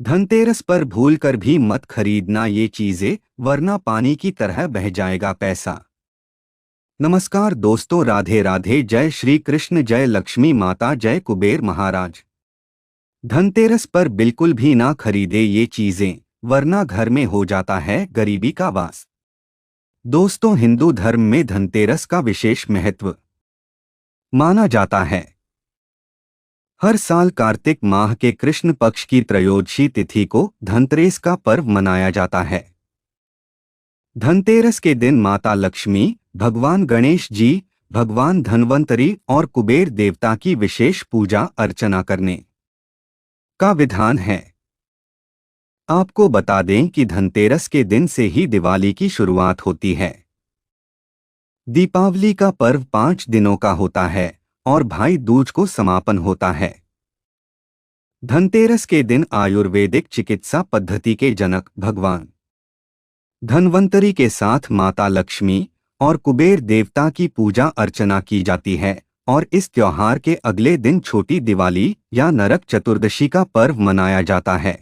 धनतेरस पर भूलकर भी मत खरीदना ये चीजें, वरना पानी की तरह बह जाएगा पैसा। नमस्कार दोस्तों, राधे राधे। जय श्री कृष्ण, जय लक्ष्मी माता, जय कुबेर महाराज। धनतेरस पर बिल्कुल भी ना खरीदे ये चीजें, वरना घर में हो जाता है गरीबी का वास। दोस्तों, हिंदू धर्म में धनतेरस का विशेष महत्व माना जाता है। हर साल कार्तिक माह के कृष्ण पक्ष की त्रयोदशी तिथि को धनतेरस का पर्व मनाया जाता है। धनतेरस के दिन माता लक्ष्मी, भगवान गणेश जी, भगवान धन्वंतरी और कुबेर देवता की विशेष पूजा अर्चना करने का विधान है। आपको बता दें कि धनतेरस के दिन से ही दिवाली की शुरुआत होती है। दीपावली का पर्व 5 दिनों का होता है और भाई दूज को समापन होता है। धनतेरस के दिन आयुर्वेदिक चिकित्सा पद्धति के जनक भगवान धन्वंतरी के साथ माता लक्ष्मी और कुबेर देवता की पूजा अर्चना की जाती है और इस त्योहार के अगले दिन छोटी दिवाली या नरक चतुर्दशी का पर्व मनाया जाता है।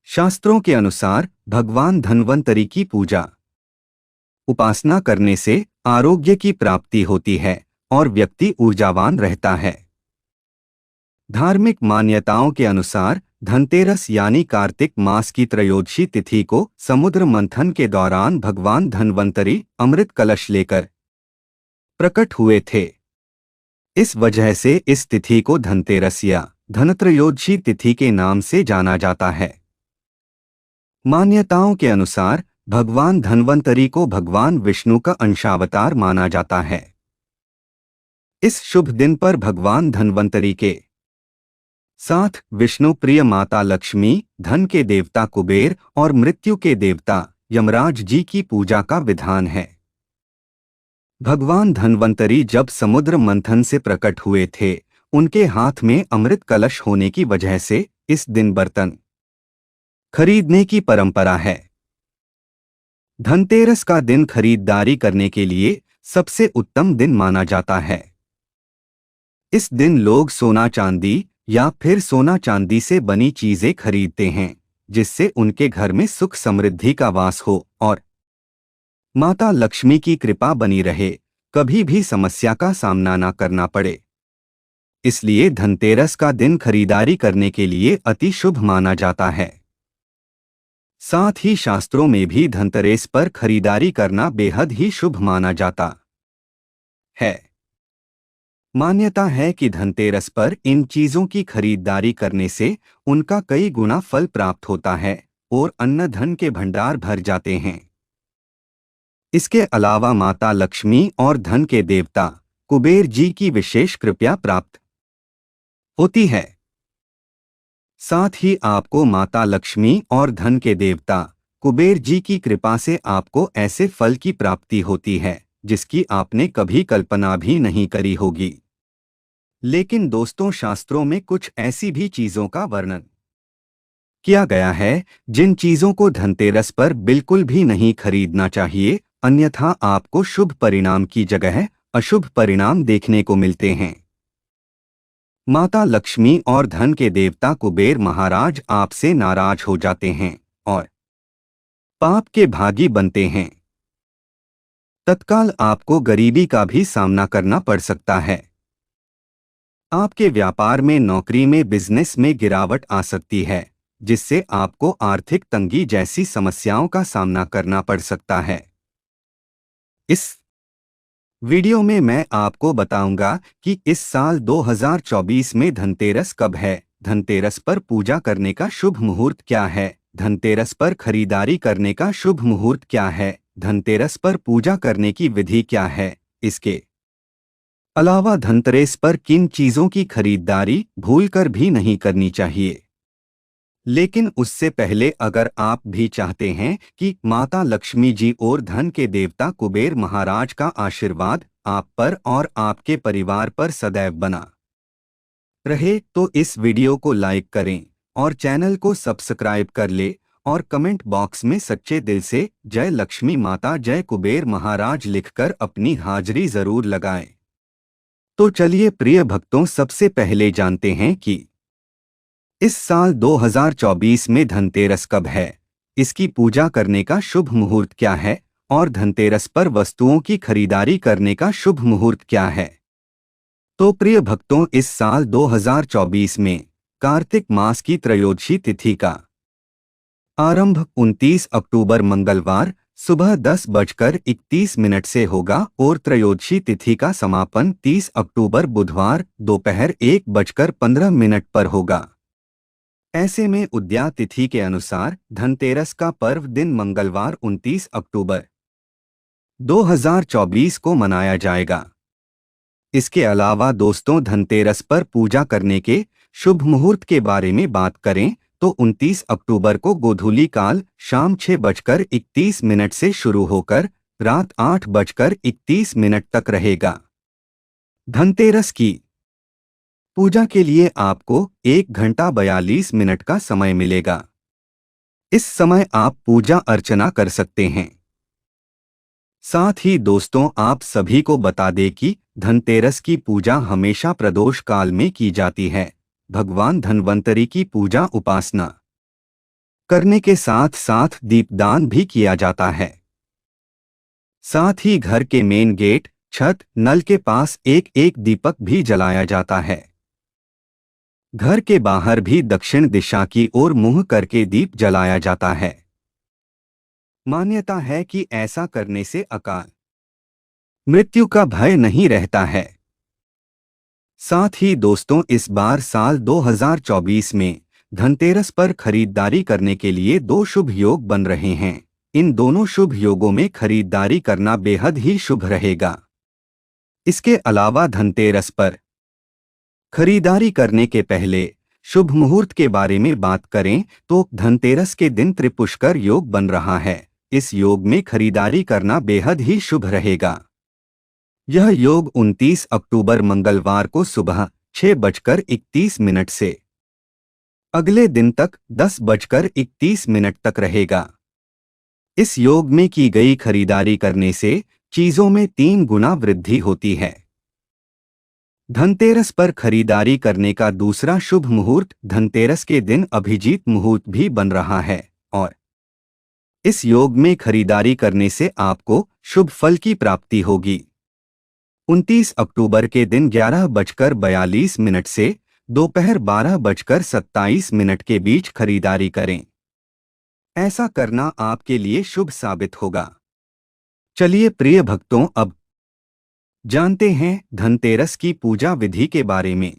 शास्त्रों के अनुसार भगवान धन्वंतरी की पूजा उपासना करने से आरोग्य की प्राप्ति होती है और व्यक्ति ऊर्जावान रहता है। धार्मिक मान्यताओं के अनुसार धनतेरस यानी कार्तिक मास की त्रयोदशी तिथि को समुद्र मंथन के दौरान भगवान धन्वंतरी अमृत कलश लेकर प्रकट हुए थे। इस वजह से इस तिथि को धनतेरस या धनत्रयोदशी तिथि के नाम से जाना जाता है। मान्यताओं के अनुसार भगवान धन्वंतरी को भगवान विष्णु का अंशावतार माना जाता है। इस शुभ दिन पर भगवान धन्वंतरी के साथ विष्णु प्रिय माता लक्ष्मी, धन के देवता कुबेर और मृत्यु के देवता यमराज जी की पूजा का विधान है। भगवान धन्वंतरी जब समुद्र मंथन से प्रकट हुए थे, उनके हाथ में अमृत कलश होने की वजह से इस दिन बर्तन खरीदने की परंपरा है। धनतेरस का दिन खरीदारी करने के लिए सबसे उत्तम दिन माना जाता है। इस दिन लोग सोना चांदी या फिर सोना चांदी से बनी चीजें खरीदते हैं, जिससे उनके घर में सुख समृद्धि का वास हो और माता लक्ष्मी की कृपा बनी रहे, कभी भी समस्या का सामना न करना पड़े। इसलिए धनतेरस का दिन खरीदारी करने के लिए अति शुभ माना जाता है। साथ ही शास्त्रों में भी धनतेरस पर खरीदारी करना बेहद ही शुभ माना जाता है। मान्यता है कि धनतेरस पर इन चीजों की खरीदारी करने से उनका कई गुना फल प्राप्त होता है और अन्न धन के भंडार भर जाते हैं। इसके अलावा माता लक्ष्मी और धन के देवता कुबेर जी की विशेष कृपा प्राप्त होती है। साथ ही आपको माता लक्ष्मी और धन के देवता कुबेर जी की कृपा से आपको ऐसे फल की प्राप्ति होती है जिसकी आपने कभी कल्पना भी नहीं करी होगी। लेकिन दोस्तों, शास्त्रों में कुछ ऐसी भी चीजों का वर्णन किया गया है जिन चीजों को धनतेरस पर बिल्कुल भी नहीं खरीदना चाहिए, अन्यथा आपको शुभ परिणाम की जगह अशुभ परिणाम देखने को मिलते हैं। माता लक्ष्मी और धन के देवता कुबेर महाराज आपसे नाराज हो जाते हैं और पाप के भागी बनते हैं। तत्काल आपको गरीबी का भी सामना करना पड़ सकता है। आपके व्यापार में, नौकरी में, बिजनेस में गिरावट आ सकती है, जिससे आपको आर्थिक तंगी जैसी समस्याओं का सामना करना पड़ सकता है। इस वीडियो में मैं आपको बताऊंगा कि इस साल 2024 में धनतेरस कब है, धनतेरस पर पूजा करने का शुभ मुहूर्त क्या है, धनतेरस पर खरीदारी करने का शुभ मुहूर्त क्या है, धनतेरस पर पूजा करने की विधि क्या है। इसके अलावा धनतेरस पर किन चीजों की खरीदारी भूलकर भी नहीं करनी चाहिए। लेकिन उससे पहले अगर आप भी चाहते हैं कि माता लक्ष्मी जी और धन के देवता कुबेर महाराज का आशीर्वाद आप पर और आपके परिवार पर सदैव बना रहे, तो इस वीडियो को लाइक करें और चैनल को सब्सक्राइब कर ले और कमेंट बॉक्स में सच्चे दिल से जय लक्ष्मी माता, जय कुबेर महाराज लिखकर अपनी हाजिरी जरूर लगाएं। तो चलिए प्रिय भक्तों, सबसे पहले जानते हैं कि इस साल 2024 में धनतेरस कब है, इसकी पूजा करने का शुभ मुहूर्त क्या है और धनतेरस पर वस्तुओं की खरीदारी करने का शुभ मुहूर्त क्या है। तो प्रिय भक्तों, इस साल 2024 में कार्तिक मास की त्रयोदशी तिथि का आरंभ 29 अक्टूबर मंगलवार सुबह 10:31 से होगा और त्रयोदशी तिथि का समापन 30 अक्टूबर बुधवार दोपहर 1:15 पर होगा। ऐसे में उदया तिथि के अनुसार धनतेरस का पर्व दिन मंगलवार 29 अक्टूबर 2024 को मनाया जाएगा। इसके अलावा दोस्तों, धनतेरस पर पूजा करने के शुभ मुहूर्त के बारे में बात करें तो 29 अक्टूबर को गोधूली काल शाम 6:31 से शुरू होकर रात 8:31 तक रहेगा। धनतेरस की पूजा के लिए आपको 1 घंटा 42 मिनट का समय मिलेगा। इस समय आप पूजा अर्चना कर सकते हैं। साथ ही दोस्तों, आप सभी को बता दें कि धनतेरस की पूजा हमेशा प्रदोष काल में की जाती है। भगवान धन्वंतरि की पूजा उपासना करने के साथ साथ दीपदान भी किया जाता है। साथ ही घर के मेन गेट, छत, नल के पास एक एक दीपक भी जलाया जाता है। घर के बाहर भी दक्षिण दिशा की ओर मुंह करके दीप जलाया जाता है। मान्यता है कि ऐसा करने से अकाल मृत्यु का भय नहीं रहता है। साथ ही दोस्तों, इस बार साल 2024 में धनतेरस पर खरीदारी करने के लिए 2 शुभ योग बन रहे हैं। इन दोनों शुभ योगों में खरीदारी करना बेहद ही शुभ रहेगा। इसके अलावा धनतेरस पर खरीदारी करने के पहले शुभ मुहूर्त के बारे में बात करें तो धनतेरस के दिन त्रिपुष्कर योग बन रहा है। इस योग में खरीदारी करना बेहद ही शुभ रहेगा। यह योग 29 अक्टूबर मंगलवार को सुबह 6:31 से अगले दिन तक 10:31 तक रहेगा। इस योग में की गई खरीदारी करने से चीजों में 3 गुना वृद्धि होती है। धनतेरस पर खरीदारी करने का दूसरा शुभ मुहूर्त धनतेरस के दिन अभिजीत मुहूर्त भी बन रहा है और इस योग में खरीदारी करने से आपको शुभ फल की प्राप्ति होगी। 29 अक्टूबर के दिन 11:42 से दोपहर 12:27 के बीच खरीदारी करें। ऐसा करना आपके लिए शुभ साबित होगा। चलिए प्रिय भक्तों, अब जानते हैं धनतेरस की पूजा विधि के बारे में।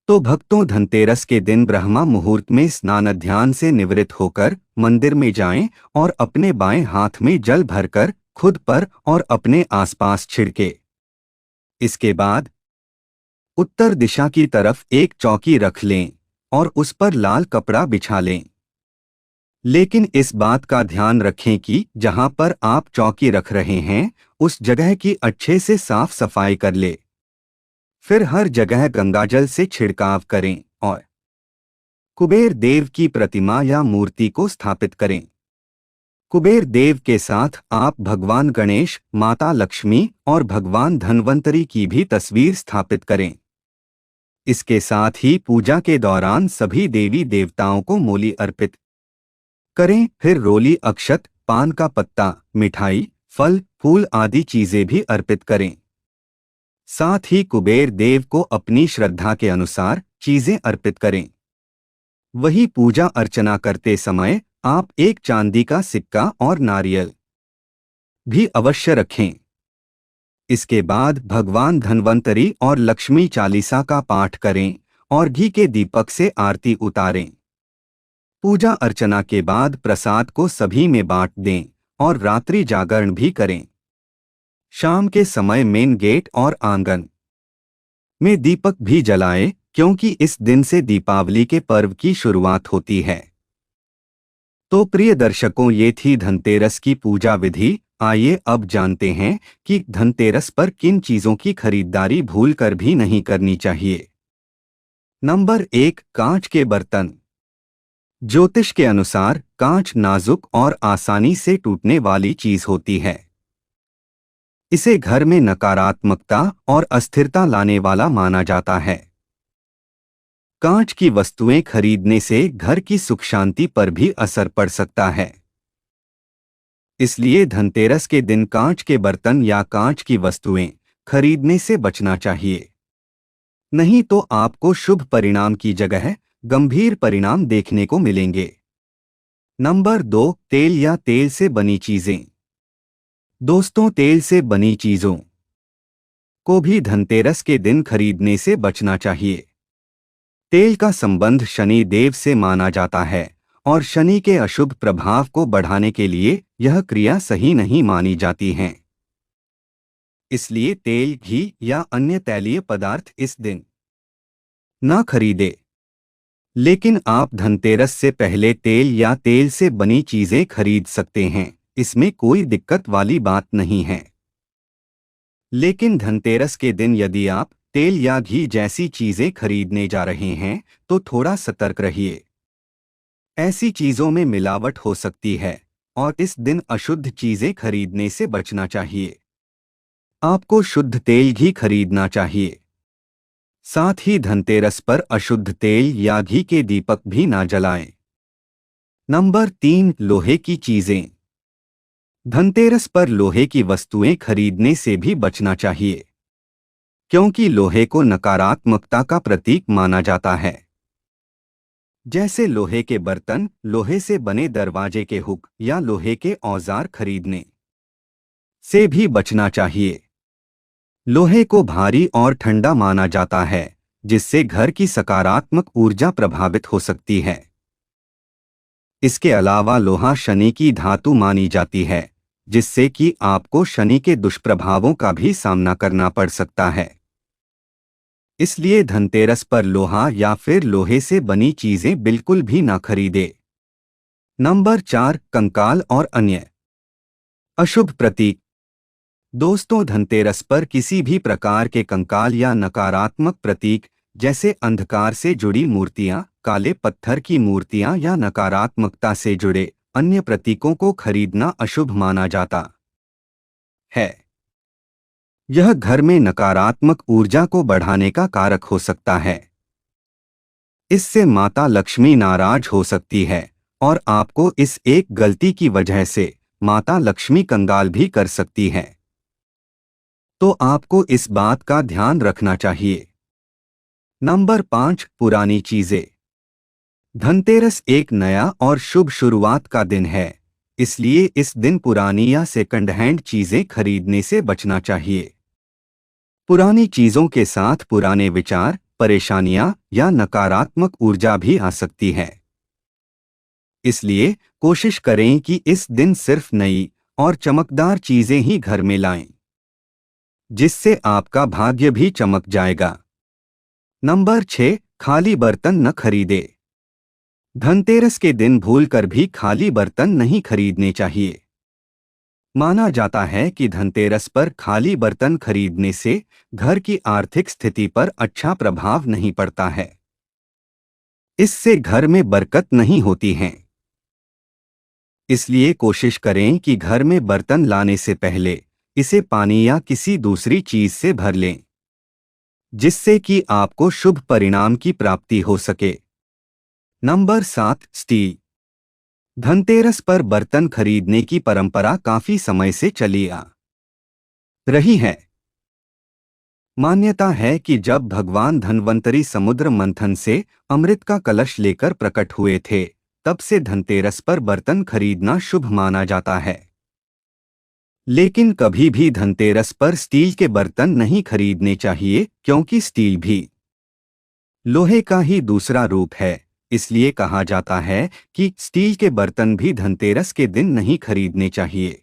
तो भक्तों, धनतेरस के दिन ब्रह्मा मुहूर्त में स्नान ध्यान से निवृत्त होकर मंदिर में जाएं और अपने बाएं हाथ में जल भरकर खुद पर और अपने आसपास छिड़के। इसके बाद उत्तर दिशा की तरफ एक चौकी रख लें और उस पर लाल कपड़ा बिछा लें। लेकिन इस बात का ध्यान रखें कि जहां पर आप चौकी रख रहे हैं उस जगह की अच्छे से साफ सफाई कर ले। फिर हर जगह गंगाजल से छिड़काव करें और कुबेर देव की प्रतिमा या मूर्ति को स्थापित करें। कुबेर देव के साथ आप भगवान गणेश, माता लक्ष्मी और भगवान धन्वंतरि की भी तस्वीर स्थापित करें। इसके साथ ही पूजा के दौरान सभी देवी देवताओं को मूली अर्पित करें। फिर रोली, अक्षत, पान का पत्ता, मिठाई, फल, फूल आदि चीजें भी अर्पित करें। साथ ही कुबेर देव को अपनी श्रद्धा के अनुसार चीजें अर्पित करें। वही पूजा अर्चना करते समय आप एक चांदी का सिक्का और नारियल भी अवश्य रखें। इसके बाद भगवान धन्वंतरि और लक्ष्मी चालीसा का पाठ करें और घी के दीपक से आरती उतारें। पूजा अर्चना के बाद प्रसाद को सभी में बांट दें और रात्रि जागरण भी करें। शाम के समय मेन गेट और आंगन में दीपक भी जलाएं, क्योंकि इस दिन से दीपावली के पर्व की शुरुआत होती है। तो प्रिय दर्शकों, ये थी धनतेरस की पूजा विधि। आइए अब जानते हैं कि धनतेरस पर किन चीजों की खरीदारी भूलकर भी नहीं करनी चाहिए। नंबर 1, कांच के बर्तन। ज्योतिष के अनुसार कांच नाजुक और आसानी से टूटने वाली चीज होती है। इसे घर में नकारात्मकता और अस्थिरता लाने वाला माना जाता है। कांच की वस्तुएं खरीदने से घर की सुख शांति पर भी असर पड़ सकता है। इसलिए धनतेरस के दिन कांच के बर्तन या कांच की वस्तुएं खरीदने से बचना चाहिए। नहीं तो आपको शुभ परिणाम की जगह गंभीर परिणाम देखने को मिलेंगे। नंबर 2, तेल या तेल से बनी चीजें। दोस्तों, तेल से बनी चीजों को भी धनतेरस के दिन खरीदने से बचना चाहिए। तेल का संबंध शनि देव से माना जाता है और शनि के अशुभ प्रभाव को बढ़ाने के लिए यह क्रिया सही नहीं मानी जाती है। इसलिए तेल, घी या अन्य तैलीय पदार्थ इस दिन न खरीदें। लेकिन आप धनतेरस से पहले तेल या तेल से बनी चीजें खरीद सकते हैं, इसमें कोई दिक्कत वाली बात नहीं है। लेकिन धनतेरस के दिन यदि आप तेल या घी जैसी चीजें खरीदने जा रहे हैं तो थोड़ा सतर्क रहिए। ऐसी चीजों में मिलावट हो सकती है और इस दिन अशुद्ध चीजें खरीदने से बचना चाहिए। आपको शुद्ध तेल घी खरीदना चाहिए। साथ ही धनतेरस पर अशुद्ध तेल या घी के दीपक भी ना जलाएं। नंबर 3, लोहे की चीजें। धनतेरस पर लोहे की वस्तुएं खरीदने से भी बचना चाहिए, क्योंकि लोहे को नकारात्मकता का प्रतीक माना जाता है। जैसे लोहे के बर्तन, लोहे से बने दरवाजे के हुक या लोहे के औजार खरीदने से भी बचना चाहिए। लोहे को भारी और ठंडा माना जाता है, जिससे घर की सकारात्मक ऊर्जा प्रभावित हो सकती है। इसके अलावा लोहा शनि की धातु मानी जाती है, जिससे कि आपको शनि के दुष्प्रभावों का भी सामना करना पड़ सकता है। इसलिए धनतेरस पर लोहा या फिर लोहे से बनी चीजें बिल्कुल भी ना खरीदें। नंबर 4, कंकाल और अन्य अशुभ प्रतीक। दोस्तों, धनतेरस पर किसी भी प्रकार के कंकाल या नकारात्मक प्रतीक जैसे अंधकार से जुड़ी मूर्तियां, काले पत्थर की मूर्तियां या नकारात्मकता से जुड़े अन्य प्रतीकों को खरीदना अशुभ माना जाता है। यह घर में नकारात्मक ऊर्जा को बढ़ाने का कारक हो सकता है। इससे माता लक्ष्मी नाराज हो सकती है और आपको इस एक गलती की वजह से माता लक्ष्मी कंगाल भी कर सकती है। तो आपको इस बात का ध्यान रखना चाहिए। नंबर 5, पुरानी चीजें। धनतेरस एक नया और शुभ शुरुआत का दिन है, इसलिए इस दिन पुरानी या सेकंड हैंड चीजें खरीदने से बचना चाहिए। पुरानी चीजों के साथ पुराने विचार, परेशानियां या नकारात्मक ऊर्जा भी आ सकती है। इसलिए कोशिश करें कि इस दिन सिर्फ नई और चमकदार चीजें ही घर में लाएं, जिससे आपका भाग्य भी चमक जाएगा। नंबर 6, खाली बर्तन न खरीदे। धनतेरस के दिन भूलकर भी खाली बर्तन नहीं खरीदने चाहिए। माना जाता है कि धनतेरस पर खाली बर्तन खरीदने से घर की आर्थिक स्थिति पर अच्छा प्रभाव नहीं पड़ता है। इससे घर में बरकत नहीं होती है। इसलिए कोशिश करें कि घर में बर्तन लाने से पहले इसे पानी या किसी दूसरी चीज से भर लें, जिससे कि आपको शुभ परिणाम की प्राप्ति हो सके। Number 7, steel. धनतेरस पर बर्तन खरीदने की परंपरा काफी समय से चली आ रही है। मान्यता है कि जब भगवान धन्वंतरी समुद्र मंथन से अमृत का कलश लेकर प्रकट हुए थे, तब से धनतेरस पर बर्तन खरीदना शुभ माना जाता है। लेकिन कभी भी धनतेरस पर स्टील के बर्तन नहीं खरीदने चाहिए, क्योंकि स्टील भी लोहे का ही दूसरा रूप है। इसलिए कहा जाता है कि स्टील के बर्तन भी धनतेरस के दिन नहीं खरीदने चाहिए।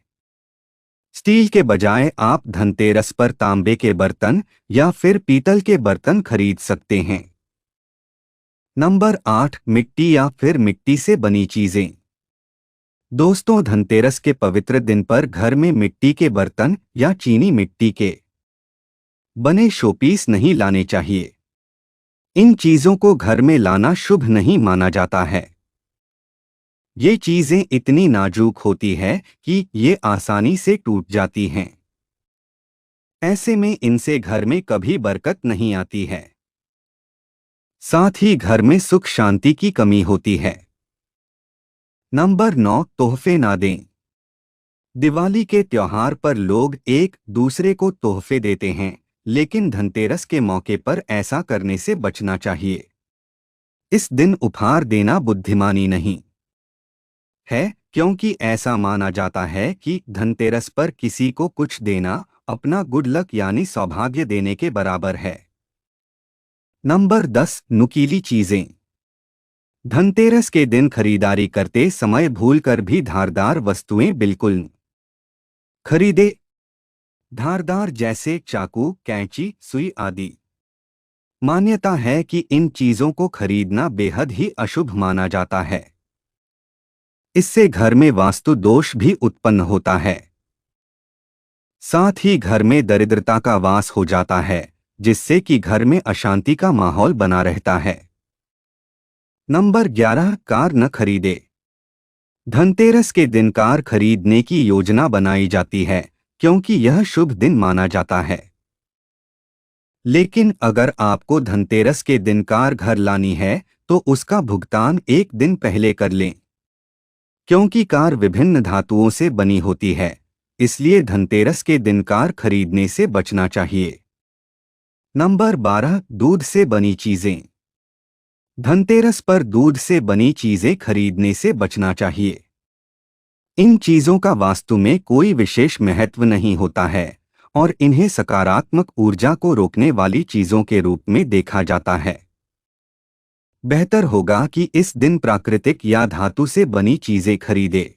स्टील के बजाय आप धनतेरस पर तांबे के बर्तन या फिर पीतल के बर्तन खरीद सकते हैं। नंबर 8, मिट्टी या फिर मिट्टी से बनी चीजें। दोस्तों, धनतेरस के पवित्र दिन पर घर में मिट्टी के बर्तन या चीनी मिट्टी के बने शोपीस नहीं लाने चाहिए। इन चीजों को घर में लाना शुभ नहीं माना जाता है। ये चीजें इतनी नाजुक होती है कि ये आसानी से टूट जाती हैं। ऐसे में इनसे घर में कभी बरकत नहीं आती है। साथ ही घर में सुख शांति की कमी होती है। नंबर 9, तोहफे ना दें। दिवाली के त्योहार पर लोग एक दूसरे को तोहफे देते हैं, लेकिन धनतेरस के मौके पर ऐसा करने से बचना चाहिए। इस दिन उपहार देना बुद्धिमानी नहीं है, क्योंकि ऐसा माना जाता है कि धनतेरस पर किसी को कुछ देना अपना गुड लक यानी सौभाग्य देने के बराबर है। नंबर 10, नुकीली चीजें। धनतेरस के दिन खरीदारी करते समय भूलकर भी धारदार वस्तुएं बिल्कुल न खरीदे। धारदार जैसे चाकू, कैंची, सुई आदि। मान्यता है कि इन चीजों को खरीदना बेहद ही अशुभ माना जाता है। इससे घर में वास्तु दोष भी उत्पन्न होता है। साथ ही घर में दरिद्रता का वास हो जाता है, जिससे कि घर में अशांति का माहौल बना रहता है। नंबर 11, कार न खरीदे। धनतेरस के दिन कार खरीदने की योजना बनाई जाती है, क्योंकि यह शुभ दिन माना जाता है। लेकिन अगर आपको धनतेरस के दिन कार घर लानी है, तो उसका भुगतान एक दिन पहले कर लें, क्योंकि कार विभिन्न धातुओं से बनी होती है, इसलिए धनतेरस के दिन कार खरीदने से बचना चाहिए। नंबर 12, दूध से बनी चीजें। धनतेरस पर दूध से बनी चीजें खरीदने से बचना चाहिए। इन चीजों का वास्तु में कोई विशेष महत्व नहीं होता है और इन्हें सकारात्मक ऊर्जा को रोकने वाली चीजों के रूप में देखा जाता है। बेहतर होगा कि इस दिन प्राकृतिक या धातु से बनी चीजें खरीदे।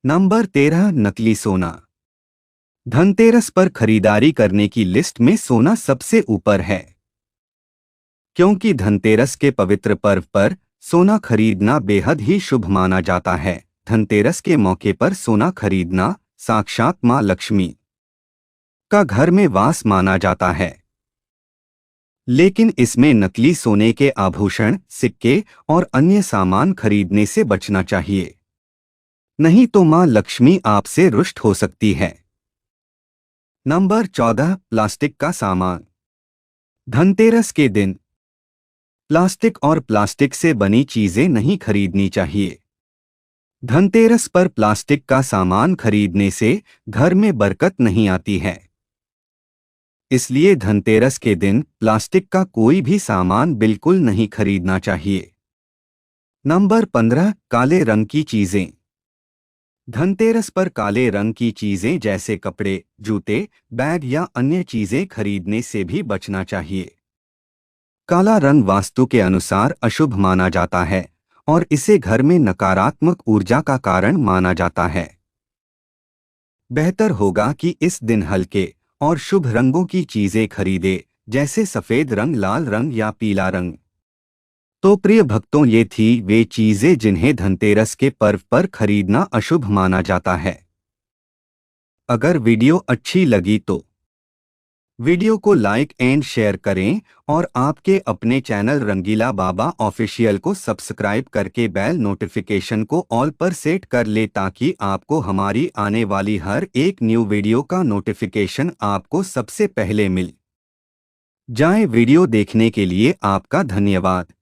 नंबर 13, नकली सोना। धनतेरस पर खरीदारी करने की लिस्ट में सोना सबसे ऊपर है, क्योंकि धनतेरस के पवित्र पर्व पर सोना खरीदना बेहद ही शुभ माना जाता है। धनतेरस के मौके पर सोना खरीदना साक्षात मां लक्ष्मी का घर में वास माना जाता है। लेकिन इसमें नकली सोने के आभूषण, सिक्के और अन्य सामान खरीदने से बचना चाहिए, नहीं तो मां लक्ष्मी आपसे रुष्ट हो सकती है। नंबर 14, प्लास्टिक का सामान। धनतेरस के दिन प्लास्टिक और प्लास्टिक से बनी चीजें नहीं खरीदनी चाहिए। धनतेरस पर प्लास्टिक का सामान खरीदने से घर में बरकत नहीं आती है, इसलिए धनतेरस के दिन प्लास्टिक का कोई भी सामान बिल्कुल नहीं खरीदना चाहिए। नंबर 15, काले रंग की चीजें। धनतेरस पर काले रंग की चीजें जैसे कपड़े, जूते, बैग या अन्य चीजें खरीदने से भी बचना चाहिए। काला रंग वास्तु के अनुसार अशुभ माना जाता है और इसे घर में नकारात्मक ऊर्जा का कारण माना जाता है। बेहतर होगा कि इस दिन हल्के और शुभ रंगों की चीजें खरीदे, जैसे सफेद रंग, लाल रंग या पीला रंग। तो प्रिय भक्तों, ये थी वे चीजें जिन्हें धनतेरस के पर्व पर खरीदना अशुभ माना जाता है। अगर वीडियो अच्छी लगी तो वीडियो को लाइक एंड शेयर करें और आपके अपने चैनल रंगीला बाबा ऑफिशियल को सब्सक्राइब करके बेल नोटिफिकेशन को ऑल पर सेट कर ले, ताकि आपको हमारी आने वाली हर एक न्यू वीडियो का नोटिफिकेशन आपको सबसे पहले मिल जाए। वीडियो देखने के लिए आपका धन्यवाद।